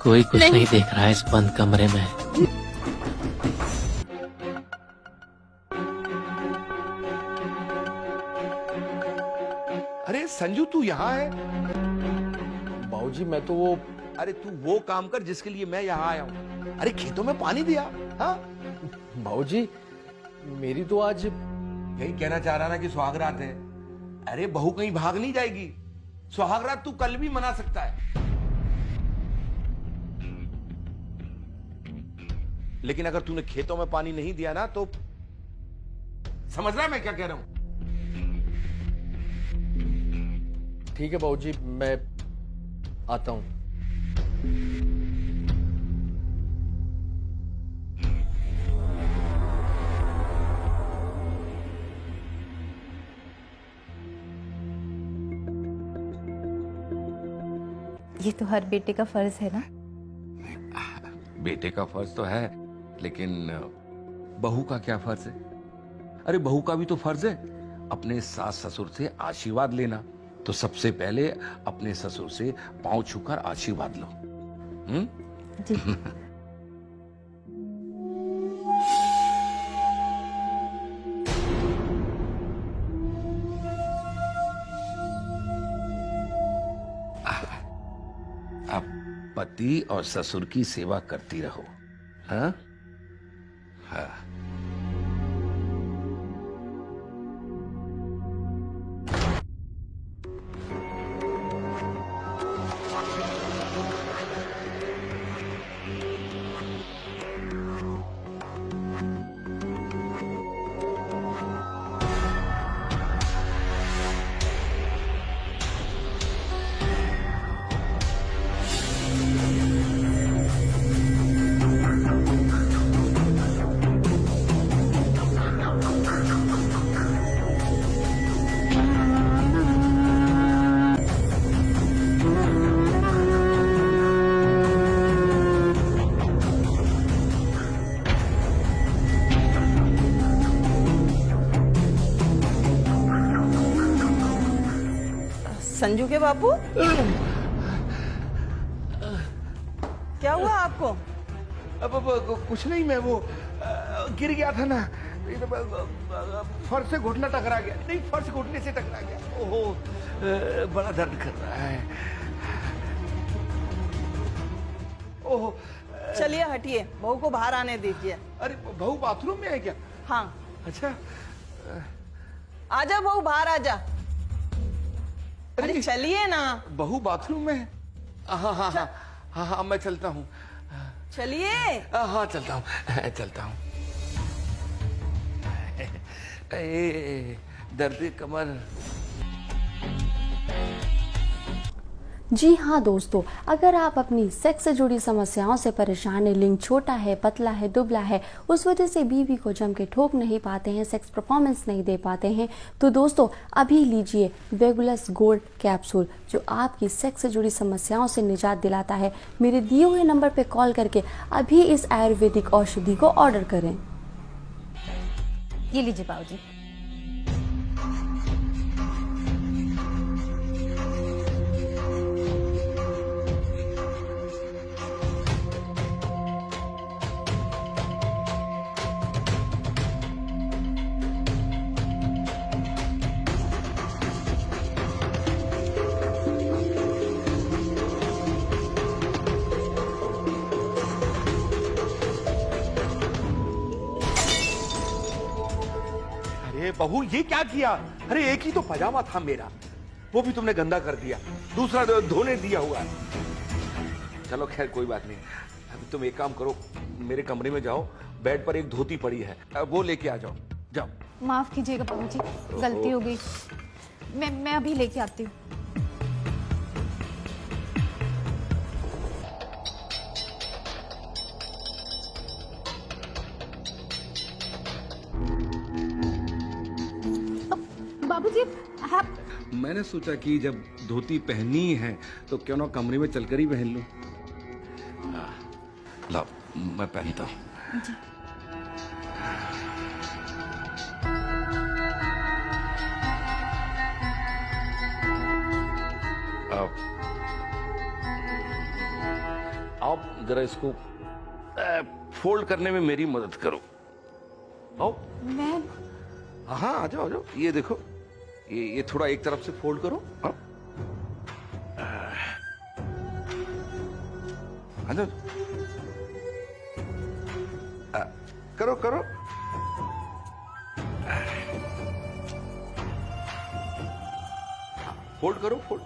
कोई कुछ नहीं देख रहा है इस बंद कमरे में। अरे संजू, तू यहाँ है? बाबूजी मैं तो वो अरे तू वो काम कर जिसके लिए मैं यहाँ आया हूँ। अरे खेतों में पानी दिया। हाँ, बाबूजी मेरी तो आज यही कहना चाह रहा ना कि सुहागरात है। अरे बहू कहीं भाग नहीं जाएगी। सुहागरात तू कल भी मना सकता है, लेकिन अगर तूने खेतों में पानी नहीं दिया ना तो समझ रहा है मैं क्या कह रहा हूं? ठीक है बाबूजी, मैं आता हूं। ये तो हर बेटे का फर्ज है ना। बेटे का फर्ज तो है, लेकिन बहू का क्या फर्ज है? अरे बहू का भी तो फर्ज है अपने सास ससुर से आशीर्वाद लेना। तो सबसे पहले अपने ससुर से पांव छूकर आशीर्वाद लो। जी। अब पति और ससुर की सेवा करती रहो। हाँ हाँ। संजू के बापू, क्या हुआ आपको? अब कुछ नहीं, मैं वो गिर गया था ना, फर्श से घुटना टकरा गया। नहीं, फर्श घुटने से टकरा गया। ओहो, बड़ा दर्द कर रहा है। ओहो। चलिए हटिए, बहू को बाहर आने दीजिए। अरे बहू बाथरूम में है क्या? हाँ। अच्छा। आजा बहू, बाहर आजा। अरे चलिए ना। बहू बाथरूम में है? हाँ हाँ हाँ हाँ हाँ, मैं चलता हूँ। चलिए। हाँ चलता हूँ, चलता हूँ। दर्द कमर। जी हाँ दोस्तों, अगर आप अपनी सेक्स से जुड़ी समस्याओं से परेशान हैं, लिंग छोटा है, पतला है, दुबला है, उस वजह से बीवी को जम के ठोक नहीं पाते हैं, सेक्स परफॉर्मेंस नहीं दे पाते हैं, तो दोस्तों अभी लीजिए वेगुलस गोल्ड कैप्सूल, जो आपकी सेक्स से जुड़ी समस्याओं से निजात दिलाता है। मेरे दिए हुए नंबर पर कॉल करके अभी इस आयुर्वेदिक औषधि को ऑर्डर करें। ये लीजिए बाबूजी। अरे बहू, ये क्या किया? अरे एक ही तो पजामा था मेरा, वो भी तुमने गंदा कर दिया, दूसरा धोने दिया हुआ है। चलो खैर कोई बात नहीं। अभी तुम एक काम करो, मेरे कमरे में जाओ, बेड पर एक धोती पड़ी है, वो लेके आ जाओ। जाओ। माफ कीजिएगा बाबूजी, गलती हो गई। मैं अभी लेके आती हूँ। बाबूजी आप। मैंने सोचा कि जब धोती पहनी है तो क्यों ना कमरे में चलकर ही पहन लूं। ला, मैं पहनता हूँ। आप जरा इसको फोल्ड करने में मेरी मदद करो। आओ। मैं हाँ आ जाओ आ जाओ। ये देखो, ये थोड़ा एक तरफ से फोल्ड करो। आओ। आ जाओ। करो करो। फोल्ड करो, फोल्ड।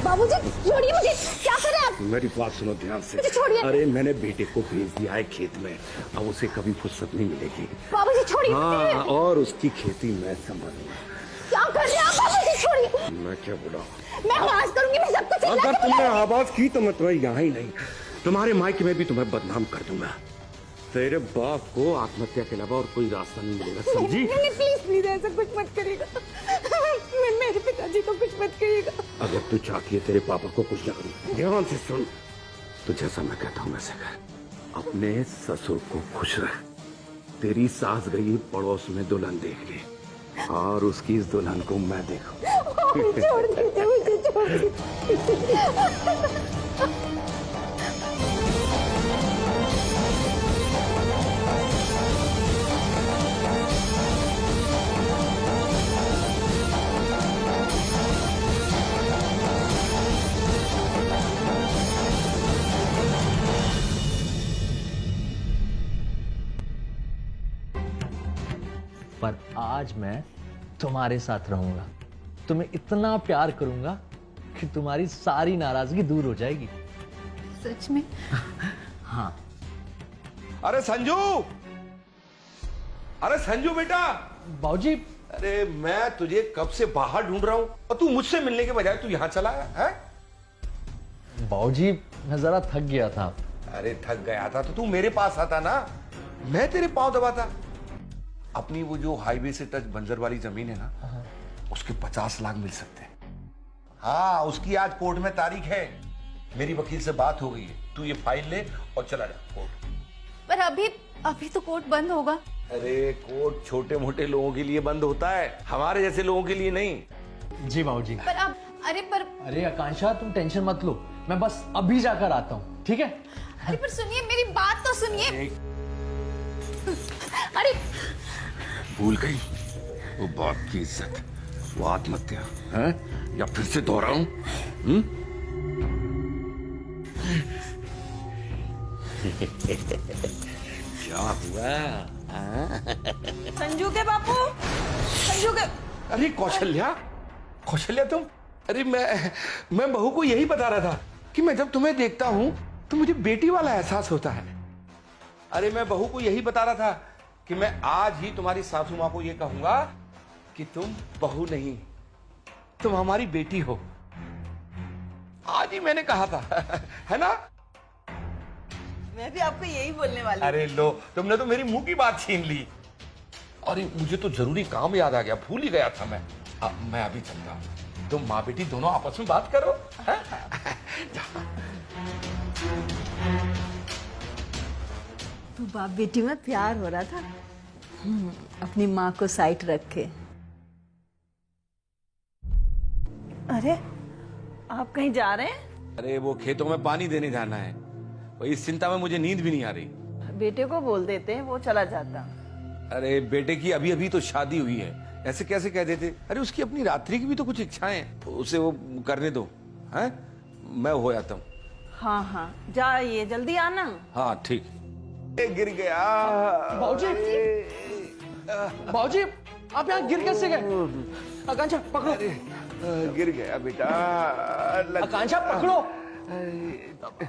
बाबूजी छोड़िए मुझे, क्या कर रहे हैं आप? मेरी बात सुनो ध्यान से। मुझे छोड़िए। अरे मैंने बेटे को भेज दिया है खेत में, अब उसे कभी फुर्सत नहीं मिलेगी। बाबूजी छोड़िए। हाँ, और उसकी खेती मैं संभालूंगा। क्या कर रहे हैं आप? बाबूजी छोड़िए। मैं क्या बोला? मैं आवाज करूंगी, मैं सबको चिल्ला अगर के तुमने बुलाऊंगी। आवाज की तो मैं तुम्हें यहाँ ही नहीं, तुम्हारे मायके में भी तुम्हें बदनाम कर दूंगा। तेरे बाप को आत्महत्या के अलावा और कोई रास्ता नहीं मिलेगा, समझी? नहीं प्लीज प्लीज ऐसा कुछ मत करिएगा। मेरे पिताजी को कुछ मत करिएगा। अगर तू चाहती है तेरे पापा को कुछ ना करूं, ध्यान से सुन। तो जैसा मैं कहता हूं वैसे कर। अपने ससुर को खुश रख। तेरी सास गई पड़ोस में दुल्हन देखने, और उसकी इस दुल्हन को मैं देखूं। छोड़ दीजिए मुझे, छोड़ दीजिए। पर आज मैं तुम्हारे साथ रहूंगा, तुम्हें इतना प्यार करूंगा कि तुम्हारी सारी नाराजगी दूर हो जाएगी। सच में? हाँ। अरे संजू, अरे संजू बेटा। बाबूजी। अरे मैं तुझे कब से बाहर ढूंढ रहा हूं और तू मुझसे मिलने के बजाय तू यहां चला आया है? बाबूजी मैं जरा थक गया था। अरे थक गया था तो तू मेरे पास आता ना, मैं तेरे पांव दबाता। अपनी वो जो हाईवे से टच बंजर वाली जमीन है ना, उसके 50 लाख मिल सकते हैं। हाँ, उसकी आज कोर्ट में तारीख है। मेरी वकील से बात हो गई है। तू ये फाइल ले और चला जा कोर्ट। पर अभी तो कोर्ट बंद होगा। अरे कोर्ट छोटे मोटे लोगों के लिए बंद होता है, हमारे जैसे लोगों के लिए नहीं। जी बाबूजी। पर अब अरे आकांक्षा तुम टेंशन मत लो, मैं बस अभी जाकर आता हूँ, ठीक है? अरे पर सुनिए, मेरी बात तो सुनिए। अरे भूल गई वो बाप की इज्जत, वो आत्महत्या है, या फिर से दोहराऊं? क्या हुआ? संजू के बापू, संजू के। अरे कौशल्या, कौशल्या तुम। अरे मैं बहू को यही बता रहा था कि मैं जब तुम्हें देखता हूं तो मुझे बेटी वाला एहसास होता है। अरे मैं बहू को यही बता रहा था कि मैं आज ही तुम्हारी सासू मां को यह कहूंगा कि तुम बहू नहीं, तुम हमारी बेटी हो। आज ही मैंने कहा था, है ना? मैं भी आपको यही बोलने वाली। अरे लो, तुमने तो मेरी मुंह की बात छीन ली। अरे मुझे तो जरूरी काम याद आ गया, भूल ही गया था मैं। मैं अभी चलता हूं, तुम माँ बेटी दोनों आपस में बात करो। तो बाप बेटी में प्यार हो रहा था। अपनी माँ को साइड रखे। अरे आप कहीं जा रहे हैं? अरे वो खेतों में पानी देने जाना है, वही इस चिंता में मुझे नींद भी नहीं आ रही। बेटे को बोल देते हैं, वो चला जाता। अरे बेटे की अभी अभी तो शादी हुई है, ऐसे कैसे कह देते? अरे उसकी अपनी रात्रि की भी तो कुछ इच्छाएं हैं, उसे वो करने दो। हैं? मैं हो जाता हूँ। हाँ हाँ जाइए, जल्दी आना। हाँ ठीक। गिर गया। बाबूजी, बाबूजी आप यहाँ गिर कैसे गए? आकांक्षा पकड़ो। गिर गया बेटा। आकांक्षा पकड़ो।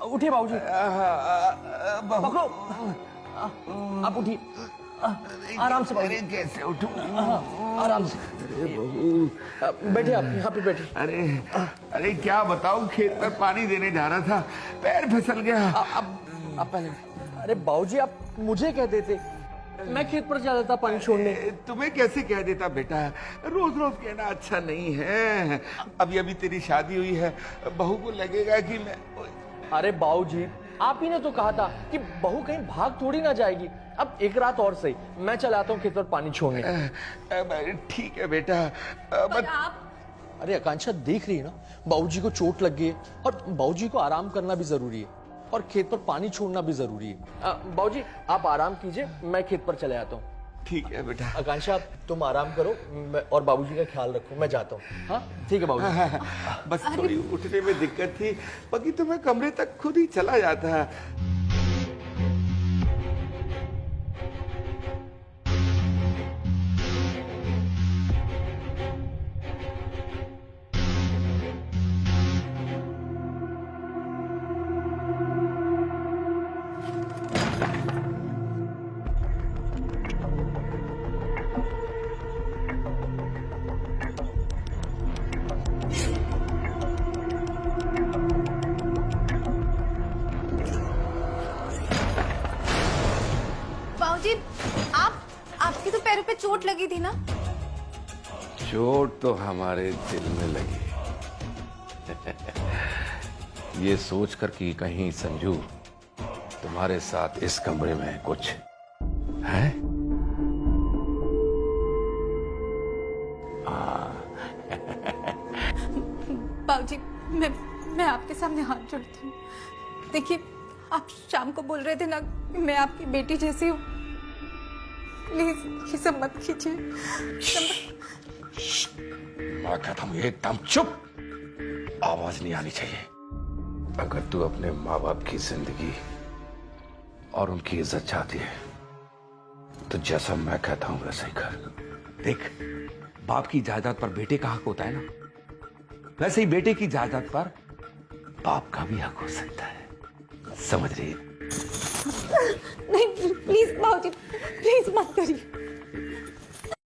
उठिए बाबूजी, पकड़ो। आप उठिए, आराम से बाबूजी। कैसे उठूं? आराम से। बैठिए, आप यहाँ पे बैठिए। अरे क्या बताऊं, खेत में पानी देने जा रहा था, पैर फिसल गया। आप पहले। अरे बाबूजी आप मुझे कह देते, मैं खेत पर जा जाता पानी छोड़ने। तुम्हें कैसे कह देता बेटा, रोज रोज कहना अच्छा नहीं है। अभी अभी तेरी शादी हुई है, बहू को लगेगा कि मैं। अरे बाबूजी, आप ही ने तो कहा था कि बहू कहीं भाग थोड़ी ना जाएगी। अब एक रात और सही, मैं चला आता हूँ खेत पर पानी छोड़ने। ठीक है बेटा। पर आप अरे आकांक्षा, देख रही है ना, बाबूजी को चोट लग गई है और बाबूजी को आराम करना भी जरूरी है और खेत पर पानी छोड़ना भी जरूरी है। बाबूजी आप आराम कीजिए, मैं खेत पर चले आता हूँ। ठीक है बेटा। आकांक्षा तुम आराम करो और बाबूजी का ख्याल रखो, मैं जाता हूँ। हाँ ठीक है बाबूजी। बस थोड़ी उठने में दिक्कत थी, बाकी तो मैं कमरे तक खुद ही चला जाता। बाबूजी, आपके तो पैरों पे चोट लगी थी ना? चोट तो हमारे दिल में लगी। ये सोचकर कि कहीं संजू तुम्हारे साथ इस कमरे में कुछ है। बाबूजी, मैं आपके सामने हाथ जोड़ती हूँ। देखिए, आप शाम को बोल रहे थे ना कि मैं आपकी बेटी जैसी हूँ। प्लीज ये सब मत कीजिए। मैं कहता हूँ एकदम चुप, आवाज नहीं आनी चाहिए। अगर तू अपने माँ बाप की जिंदगी और उनकी इज्जत चाहती है तो जैसा मैं कहता हूँ वैसा ही कर। देख, बाप की जायदाद पर बेटे का हक होता है ना, वैसे ही बेटे की जायदाद पर बाप का भी हक हो सकता है। समझ रही है? नहीं प्लीज बाबूजी,